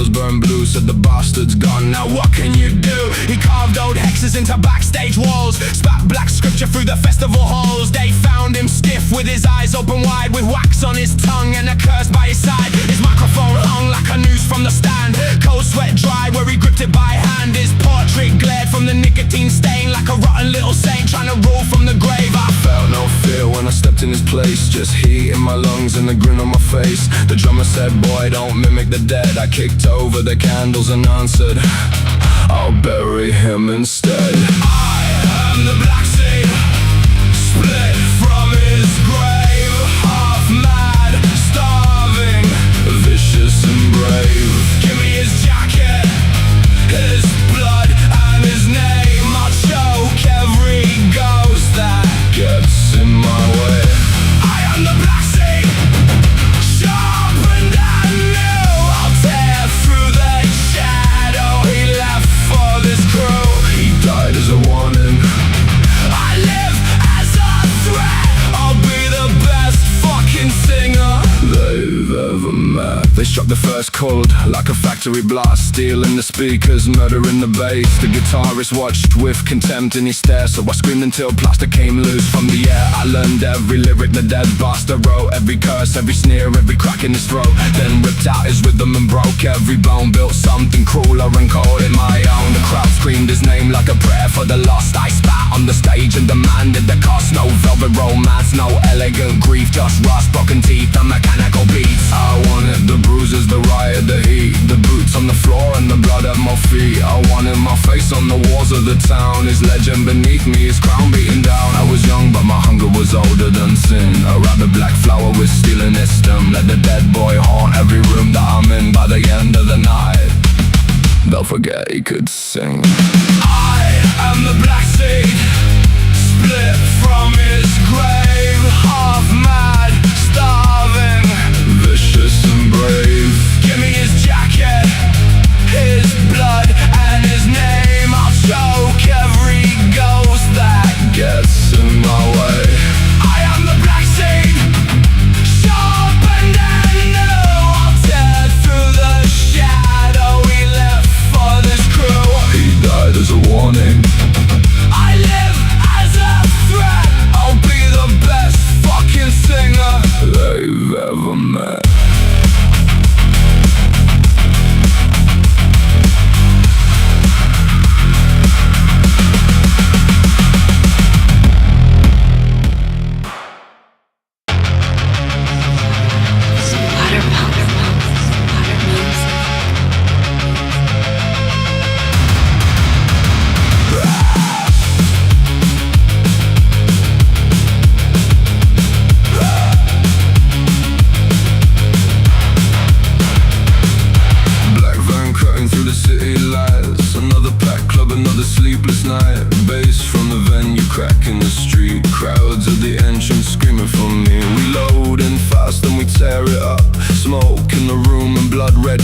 candles burn blue, said the bastard's gone, now what can you do? He carved old hexes into backstage walls, spat black scripture through the festival halls. They found him stiff with his eyes open wide, with wax on his tongue and a curse by his side. His microphone hung like a noose from the stand, cold sweat dried where he gripped it by hand. His portrait glared from the nicotine stain like a rotten little saint trying to rule from the grave. I felt no fear when I stepped in his place, just heat in my lungs and a grin on my face. The drummer said, boy, don't mimic the dead. I kicked over the candles and answered, I'll bury him instead. I am the black seed, split from his grave, half mad, starving, vicious and brave. Give me his jacket, his blood and his name. I'll choke every ghost that gets in my way. I am the black seed, sharpened and new. I'll tear through the shadow he left for this crew. He died as a warning, I live as a threat. I'll be the best fucking singer they've ever met. They struck the first chord like a factory blast, stealing the speakers, murdering the bass. The guitarist watched with contempt and he stared, so I screamed until plaster came loose from the air. I learned every lyric the dead bastard wrote, every curse, every sneer, every crack in his throat. Then ripped out his rhythm and broke every bone, built something crueler and called it my own. The crowd screamed his name like a prayer for the lost. I spat on the stage and demanded the cost. No velvet romance, no elegant grief, just rust, broken teeth and mechanical beats. I wanted the bruises, the riot, the heat, the boots on the floor and the blood at my feet. I wanted my face on the walls of the town, his legend beneath me, his crown beaten down. I was young but my hunger was older than sin. I wrapped the black flower with steel in its stem, let the dead boy haunt every room that I'm in. By the end of the night, they'll forget he could sing. I am the black seed, split from his grave, half mad, starving, vicious and brave. Give me his jacket, his blood and his name. I'll choke every ghost that gets in my way. I am the black seed, sharpened and new. I'll tear through the shadow he left for this crew. He died as a warning, I live as a threat. I'll be the best fucking singer they've ever met.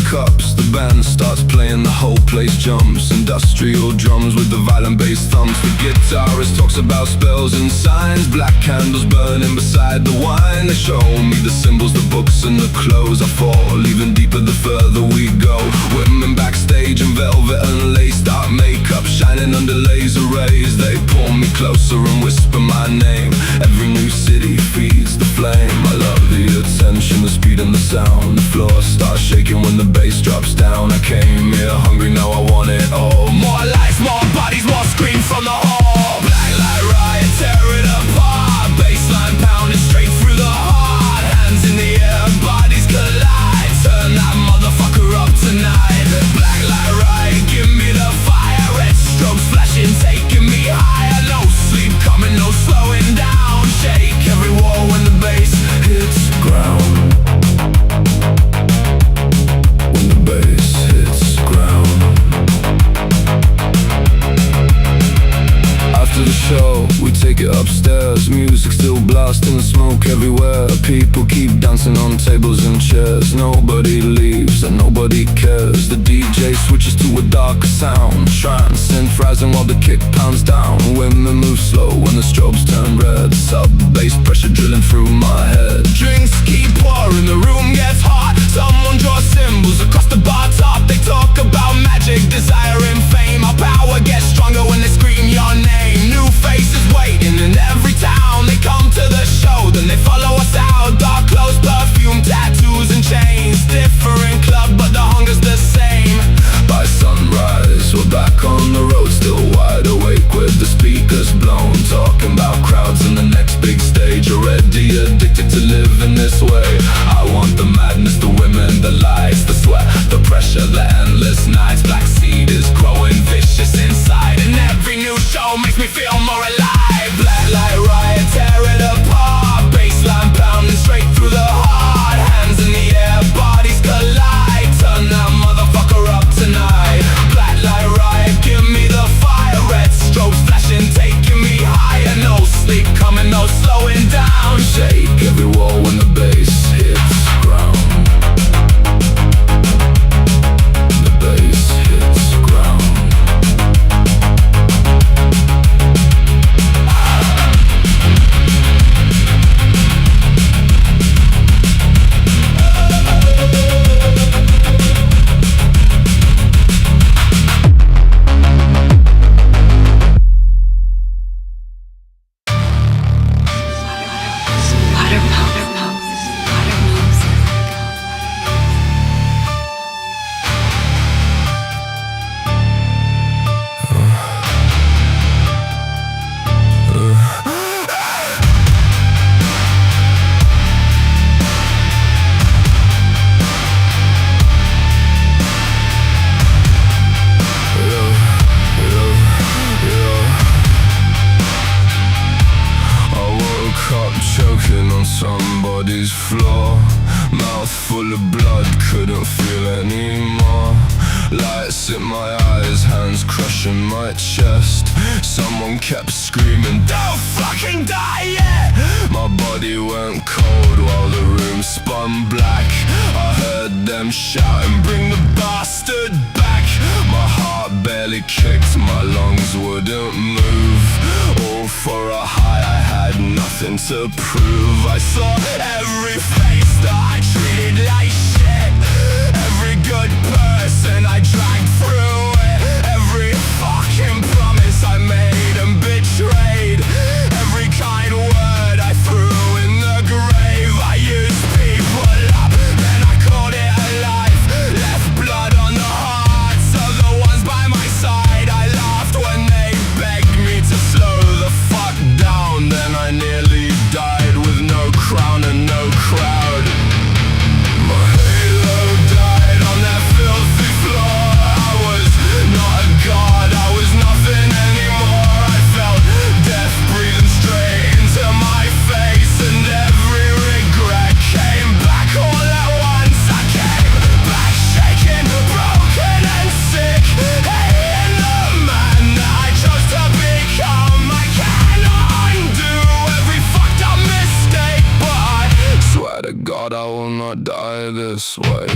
Cups, the band starts playing, the whole place jumps. Industrial drums with the violent bass thumps. The guitarist talks about spells and signs. Black candles burning beside the wine. They show me the symbols, the books and the clothes. I fall even deeper the further we go. Women backstage in velvet and lace, dark makeup shining under laser rays. They pull me closer and whisper my name. Every new city feeds the flame. I love the attention, the speed and the sound. The floor starts shaking when the bass drops down. I came here hungry, now I want it all. More lights, more bodies, more screams from the hall. Black light riot, tear it apart. Bassline pounding straight through the heart. Hands in the air, bodies collide. Turn that motherfucker up tonight. Black light riot, give me the fire. Red strobes flashing, taking me higher. No sleep coming, no slowing down. Shake every wall when the bass hits ground. When the bass hits ground. After the show, we take it upstairs. Music still blasting, smoke everywhere. People keep dancing on tables and chairs. Nobody leaves and nobody cares. The DJ switches to a darker sound. Trance synthesizing while the kick pounds down. Women move slow when the strobes turn red. Sub-bass pressure drilling through my head. Drinks keep pouring, the room gets hot. Someone draws symbols across the bar top. They in my chest. Someone kept screaming, "Don't fucking die yet!" My body went cold while the room spun black. I heard them shouting, "Bring the bastard back!" My heart barely kicked, my lungs wouldn't move. All for a high, I had nothing to prove. I saw every face that I treated like shit. Every good person I dragged through it. Every fucking promise I made and betrayed. Every kind word I threw in the grave. I used people up, then I called it a life. Left blood on the hearts of the ones by my side. I laughed when they begged me to slow the fuck down. Then I nearly died with no crown and no crowd. My halo died on that filthy floor. I was not a god, I was nothing anymore. I felt death breathing straight into my face, and every regret came back all at once. I came back shaking, broken and sick, hating the man that I chose to become. I cannot undo every fucked up mistake, but I swear to God I will not die this way.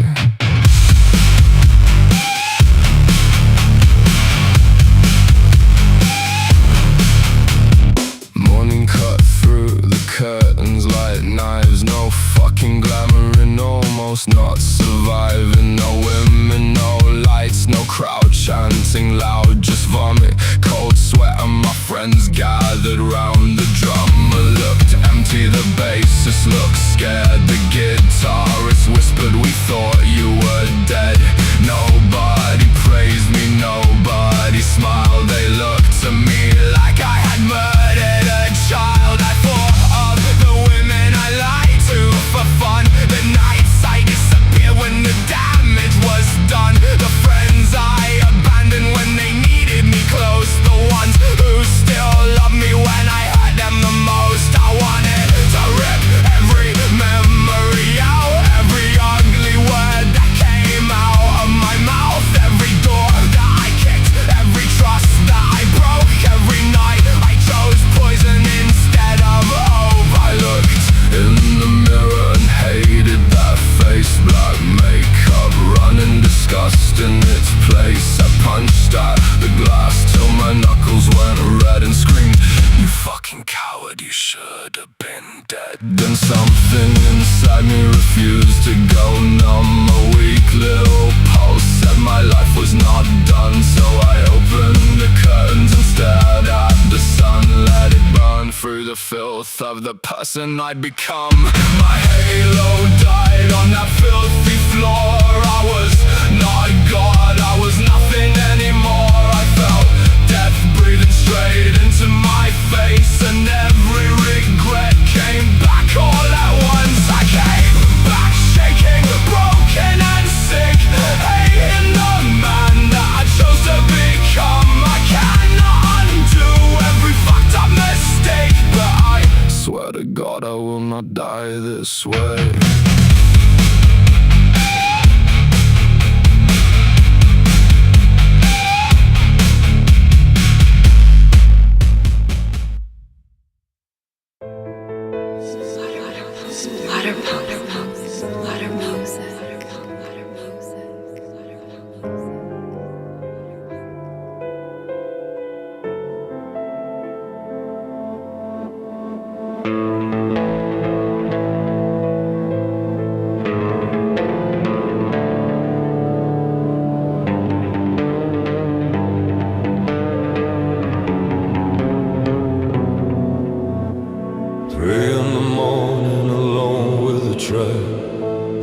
Morning cut through the curtains like knives. No fucking glamour in almost not surviving. No women, no lights, no crowd chanting loud, just vomit, cold sweat, and my friends gathered round the drummer. Looked empty, the bassist looked scared. The guitarist whispered, "We thought you were dead." Nobody praised me, nobody smiled. They looked at me like I had murdered a child. I thought of the women I lied to for fun. The nights I disappeared when the damage was done. The friends I abandoned when they needed me close. The ones who still love me when I hurt them the most. I wanted to rip every memory out, every ugly word that came out of my mouth, every door that I kicked, every trust that I broke. Every night I chose poison instead of hope. I looked in the mirror and hated that face. Black makeup running disgust in its place. I punched at the glass till my knuckles went red and screamed, "You fucking coward, you should have been dead." Then something inside me refused to go numb. A weak little pulse said my life was not done. So I opened the curtains and stared at the sun. Let it burn through the filth of the person I'd become. My halo died on that filthy floor. I was not a god, I was nothing anymore. I felt death breathing straight into my face, and every regret came back all at once. I came back shaking, broken and sick, hating the man that I chose to become. I cannot undo every fucked up mistake, but I swear to God I will not die this way.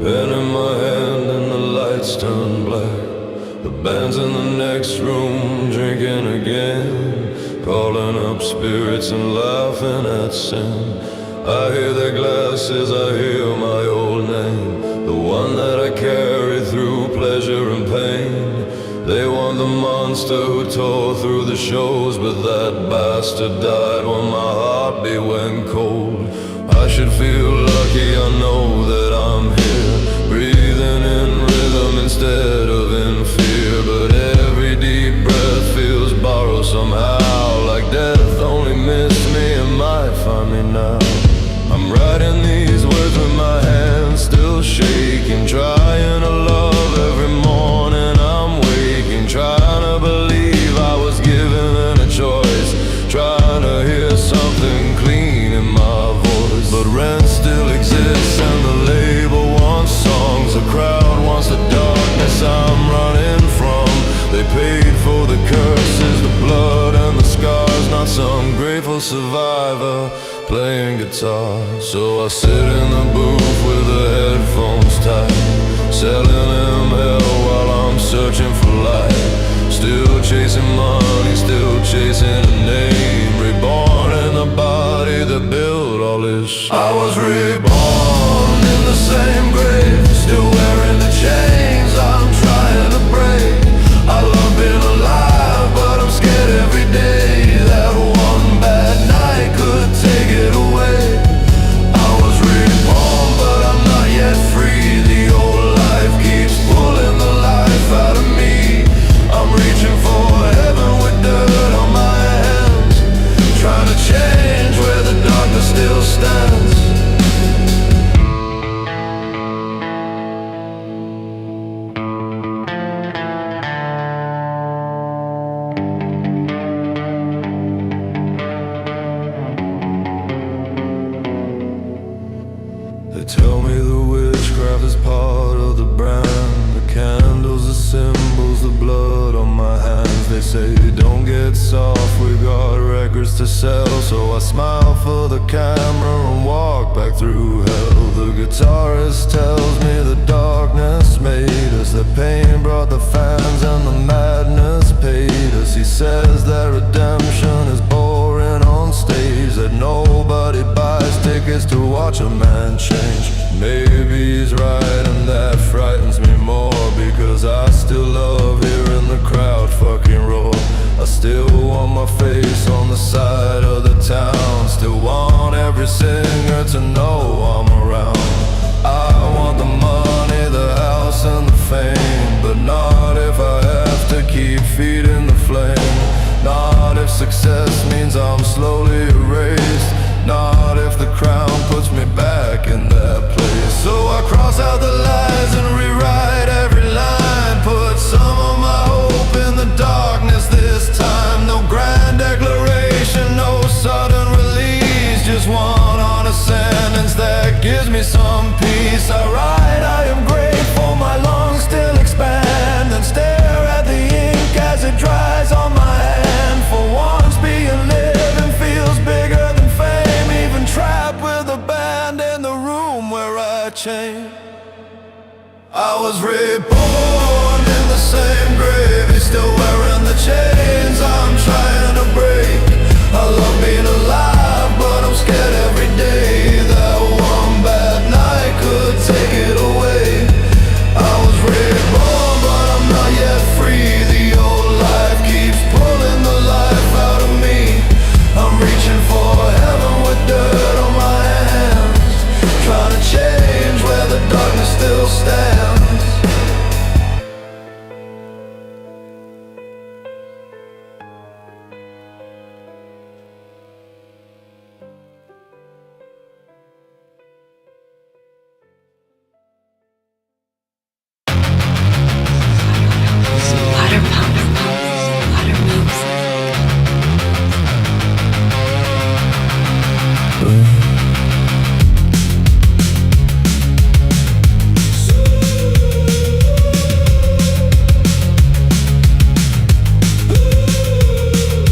Pen in my hand and the lights turn black. The band's in the next room, drinking again, calling up spirits and laughing at sin. I hear their glasses, I hear my old name, the one that I carry through pleasure and pain. They want the monster who tore through the shows, but that bastard died when my heartbeat went cold. I should feel lucky, I know that I'm here, breathing in rhythm instead of in fear. But every deep breath feels survivor, playing guitar. So I sit in the booth with the headphones tight, selling him hell while I'm searching for light. Still chasing money, still chasing a name, reborn in the body that built all this. I was reborn in the same grave, still wearing the chains I'm trying to break. I love being alive, but I'm scared every day that one bad night could take it away. I was reborn, but I'm not yet free. The old life keeps pulling the life out of me. I'm reaching for heaven with dirt on my hands, trying to change where the darkness still stands. They tell me the witchcraft is part of the brand. The candles, the symbols, the blood on my hands. They say don't get soft, we got records to sell. So I smile for the camera and walk back through hell. The guitarist tells me the darkness made us, the pain brought the fans and the madness paid us. He says that redemption is boring on stage, that nobody buys tickets to watch a man change. Maybe he's right and that frightens me more, because I still love hearing the crowd fucking roar. I still want my face on the side of the town, still want every singer to know I'm around. I want the money, the house and the fame, but not if I have to keep feeding the flame. Not if success means I'm slowly erased, not if the crown puts me back in that place. So I cross out the lies and rewrite every line, put some of my hope in the darkness this time. No grand declaration, no sudden release, just one honest sentence that gives me some peace. I write, I am grateful, my lungs still expand, and stare at the ink as it dries on my hand. For once being living feels bigger than fame, even trapped with a band in the room where I chain. I was reborn in the same grave, he's still wearing the chains I'm trying to break. I love being alive, but I'm scared every day that one bad night could take it away. I was reborn, but I'm not yet free. The old life keeps pulling the life out of me. I'm reaching for heaven with dirt on my hands, trying to change where the darkness still stands. SPLATTERpunk, splatter music.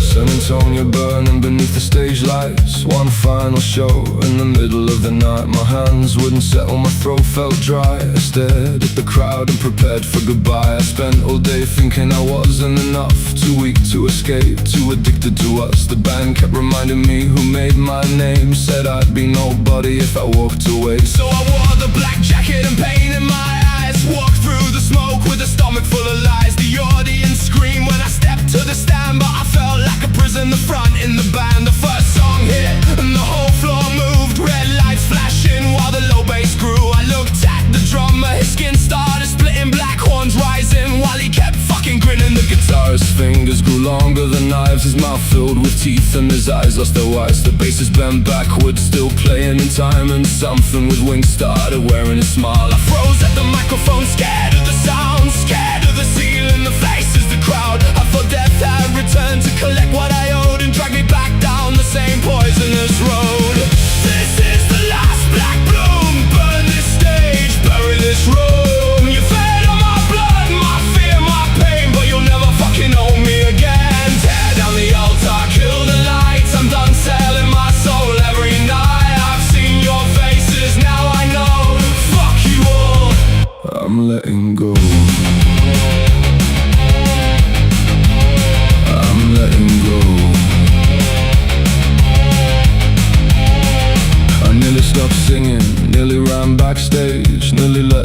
San Antonio burning beneath the stage lights, one final show in the middle of the night. My hands wouldn't settle, my throat felt dry. I stared at the crowd and prepared for goodbye. I spent all day thinking I wasn't enough, too weak to escape, too addicted to us. The band kept reminding me who made my name, said I'd be nobody if I walked away. So I wore the black jacket and pain in my eyes, walked through the smoke with a stomach full of lies. The audience screamed when I stepped to the stand, but I felt like a prison, the front in the band. The first song hit and the whole floor moved, red lights flashing while the low bass grew. I looked at the drummer, his skin started splitting, black horns rising while he kept fucking grinning. The guitarist's fingers grew longer than knives, his mouth filled with teeth and his eyes lost their whites. The bass is bent backwards, still playing in time, and something with wings started wearing a smile. I froze at the microphone, scared of the sound, scared of the ceiling, the faces, the crowd. I thought death had returned to collect what I owed and drag me back down the same poisonous road. This is the last black bloom, burn this stage, bury this room. You fed on my blood, my fear, my pain, but you'll never fucking own me again. Tear down the altar, kill the lights, I'm done selling.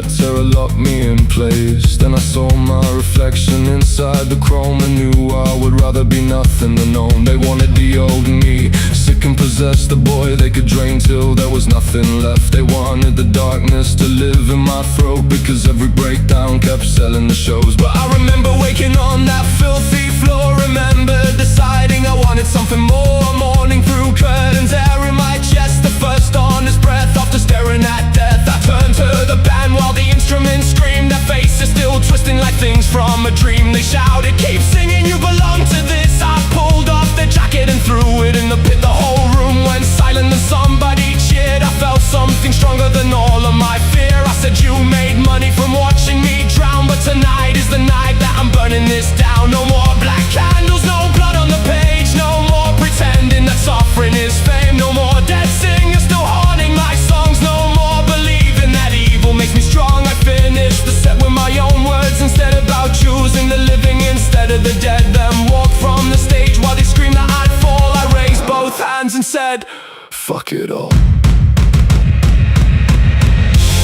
terror locked me in place. Then I saw my reflection inside the chrome and knew I would rather be nothing than known. They wanted the old me, sick and possessed, the boy they could drain till there was nothing left. They wanted the darkness to live in my throat, because every breakdown kept selling the shows. But I remember waking on that filthy floor, remember deciding I wanted something more. Morning through curtains, air in my chest, the first honest breath after staring at death. I turned to the band while the instruments screamed, their faces still twisting like things from a dream. They shouted, keep singing, you belong to this. I pulled off the jacket and threw it in the pit. The whole room went silent and somebody cheered. I felt something stronger than all of my fear. I said, you made money from watching me drown, but tonight is the night that I'm burning this down. No more black candles, no blood on the page, no more pretending that suffering is fame. No more dead singers still haunting my songs, no more believing that evil makes me strong. I finished the set with my own words instead, about choosing the living instead of the dead. Then walked from the stage while they screamed that I'd fall. I raised both hands and said, fuck it all.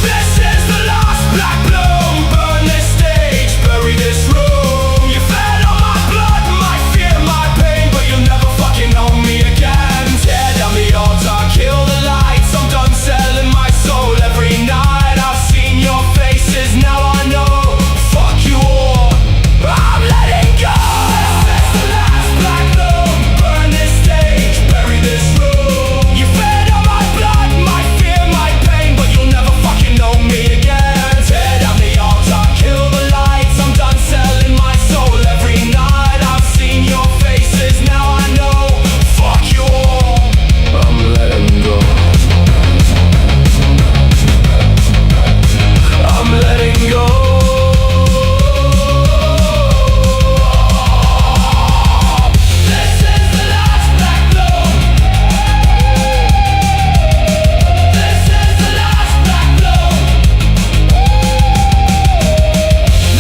This is the last black bloom. Burn this stage, bury this room. You fed on my blood, my fear, my pain, but you'll never fucking own me again. Tear down the altar, kill the lights. I'm done selling my soul every night. I've seen your faces, now I know. Fuck you all, I'm letting go. This is the last black bloom. Burn this stage, bury this room. You fed on my blood, my fear, my pain, but you'll never fucking know me again. Tear down the altar, kill the lights. I'm done selling my soul every night. I've seen your faces, now I know. Fuck you all, I'm letting go. I'm letting go. This is the last black bloom. This is the last black bloom.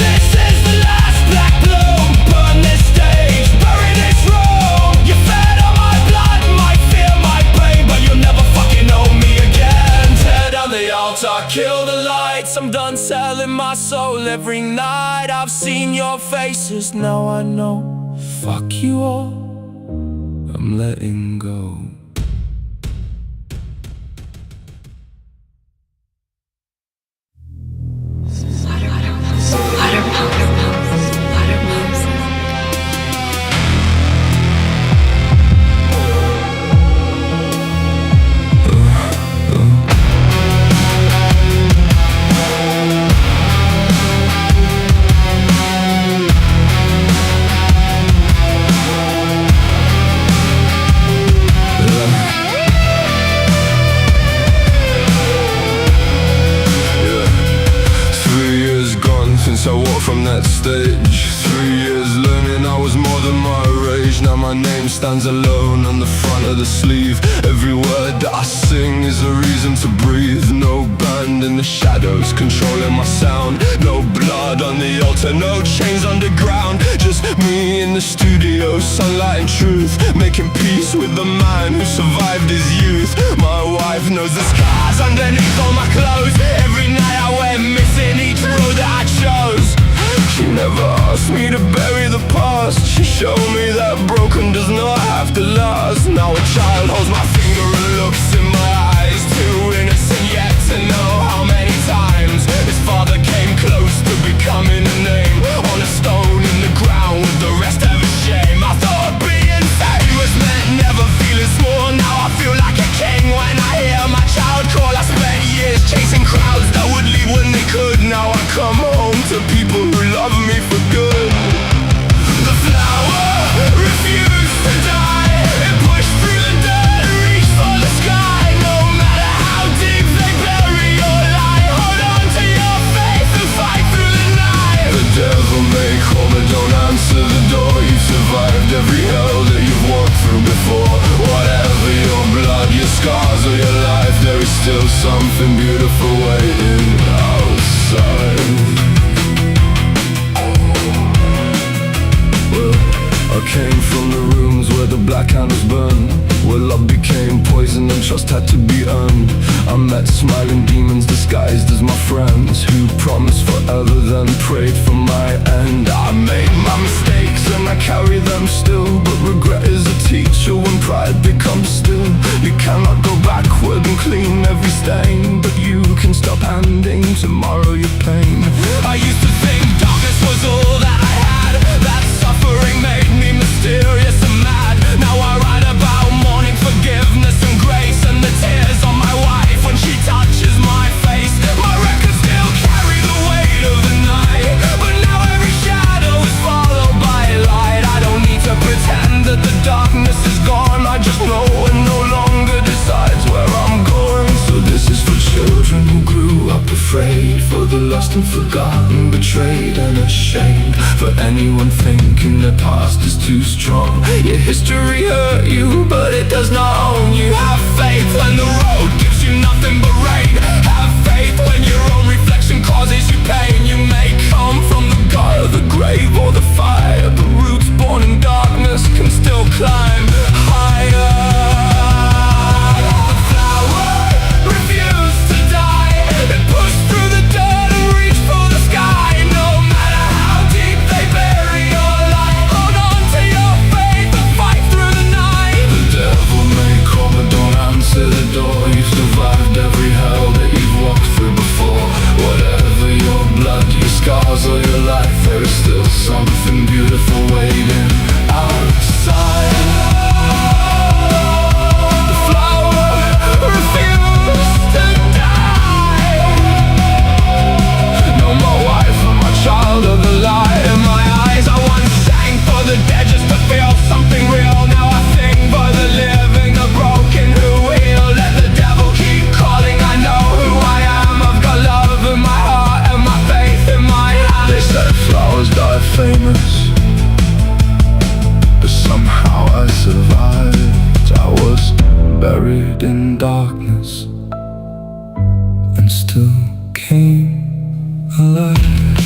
This is the last black bloom. Burn this stage, bury this room. You fed on my blood, my fear, my pain, but you'll never fucking know me again. Tear down the altar, kill the lights. I'm done selling my soul every night. I've seen your faces, now I know. Fuck you all, I'm letting go. Since I walked from that stage, 3 years learning I was more than my rage. Now my name stands alone on the front of the sleeve. Every word that I sing is a reason to breathe. No band in the shadows controlling my sound. No blood on the altar, no chains underground. Just me in the studio, sunlight and truth, making peace with the man who survived his youth. My wife knows the scars underneath all my clothes. Every night I went missing each road that I chose. She never asked me to bury the past. She showed me that broken does not have to last. Now a child holds my finger and looks in my eyes, too innocent yet to know how many times his father came close to becoming a name on a stone in the ground with the rest of his shame. I thought being famous meant never feeling small. Now I feel like a king when I hear my child call. I spent years chasing crowds that would leave when they could. Now I come home to people who love me for good. The flower refused to die. It pushed through the dirt and reached for the sky. No matter how deep they bury your lie, hold on to your faith and fight through the night. The devil may call but don't answer the door. You've survived every hell that you've walked through before. Whatever your blood, your scars or your life, there is still something beautiful waiting outside. Well, I came from the rooms where the black candles burn, where love became poison and trust had to be earned. I met smiling demons disguised as my friends, who promised forever then prayed for my end. I made my mistakes and I carry them still, but regret is a teacher when pride becomes still. You cannot go backward and clean every stain, but you can stop handing tomorrow your pain. I used to think darkness was all that I had, that suffering made me mysterious and mad. Now I write about mourning, forgiveness and grace, and the tears on my wife when she touches my face. My records still carry the weight of the night, but now every shadow is followed by light. I don't need to pretend that the darkness is gone, I just know it no longer decides where I'm going. So this is for children who grew up afraid, for the lost and forgotten, betrayed and ashamed, for anyone thinking their past is too strong. Your history hurt you, but it does not own you. Have faith when the road gives you nothing but rain. Have faith when your own reflection causes you pain. You may come from the gut of the grave or the fire, but roots born in darkness can still climb higher. Scars all your life, there is still something beautiful waiting outside. The flower refused to die. No, my wife and my child are the light in my eyes. I once sang for the dead just to feel something real. Now I sing for the living, the broken who heal. Let the devil keep calling, I know who I am. I've got love in my heart and my faith in my hand. They said flowers die famous, but somehow I survived. I was buried in darkness and still came alive.